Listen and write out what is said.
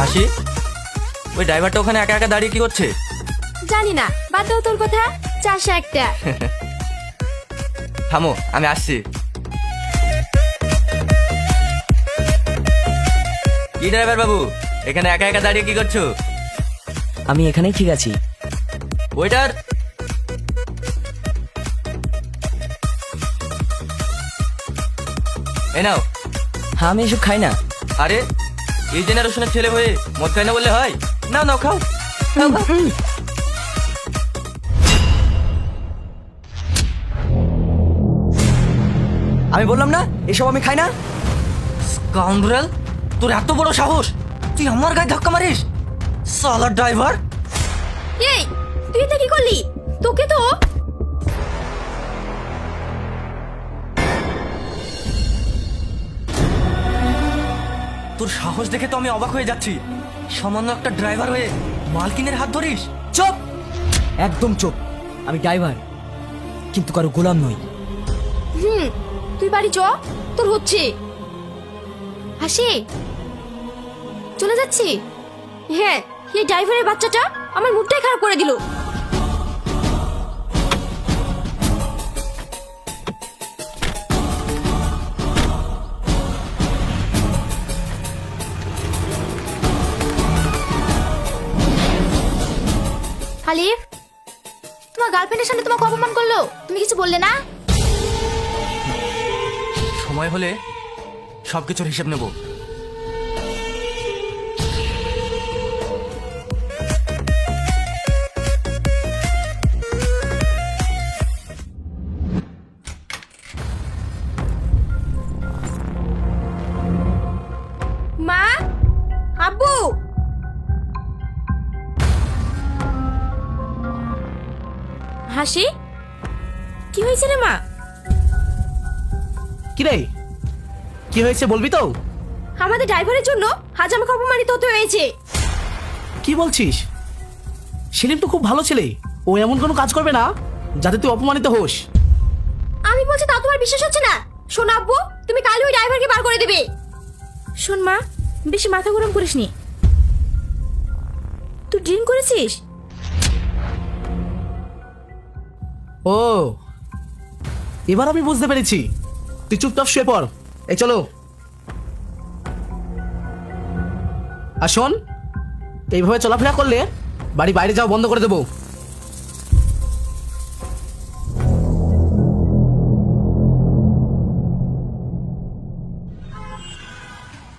হাসি, ওই ড্রাইভারটা ওখানে একা একা দাঁড়িয়ে কি করছে? জানি না, বাদ দাও তোর কথা। চাষা একটা। থামো, আমি আসছি। কি ড্রাইভার বাবু, এখানে একা একা দাঁড়িয়ে কি করছো? আমি এখানেই ঠিক আছি। ওয়েটার, এ নাও। হ্যাঁ, আমি এসব খাই না। আরে, এই জেনারেশনের ছেলে হয়ে মদ খাই না বললে হয়? নাও নাও, খাও খাও খাও। আমি বললাম না এসব আমি খাই না। স্কাউন্ডারেল, তোর এত বড় সাহস, তুই আমার গায়ে ধাক্কা মারিস? সালা ড্রাইভার! এই, তুই এটা কি করলি? তোকে তো তোর সাহস দেখে তো আমি অবাক হয়ে যাচ্ছি। সামান্য একটা ড্রাইভার হয়ে মালকিনের হাত ধরিস? চুপ, একদম চুপ। আমি ড্রাইভার, কিন্তু কারো গোলাম নই। তুই বাড়ি চ, তোর হচ্ছে। হাসি, চলে যাচ্ছি। হ্যাঁ, এই ড্রাইভারের বাচ্চাটা আমার মুডটাই খারাপ করে দিল। হালিফ, তোমার গার্লফ্রেন্ডের সামনে তোমাকে অপমান করলো, তুমি কিছু বললে না? সময় হলে সবকিছুর হিসেব নেব। মা, আব্বু, হাসি, কি হয়েছে রে মা? কি রে, কি হয়েছে বলবি তো? আমাদের ড্রাইভারের জন্য আজ আমাকে অপমানিত হতে হয়েছে। কি বলছিস? সেলিম তো খুব ভালো ছেলে, ও এমন কোনো কাজ করবে না যাতে তুই অপমানিত হোস। আমি বলছি তা তোমার বিশ্বাস হচ্ছে না? শোন আব্বু, তুমি কালই ওই ড্রাইভারকে বার করে দেবে। শোন মা, বেশি মাথা গরম করিসনি। তুই ড্রিঙ্ক করেছিস? ও, এবার আমি বুঝতে পেরেছি। তুই চুপচাপ শুয়ে পড়। এই চলো। আর শোন, এইভাবে চলাফেরা করলে বাড়ি বাইরে যাওয়া বন্ধ করে দেবো।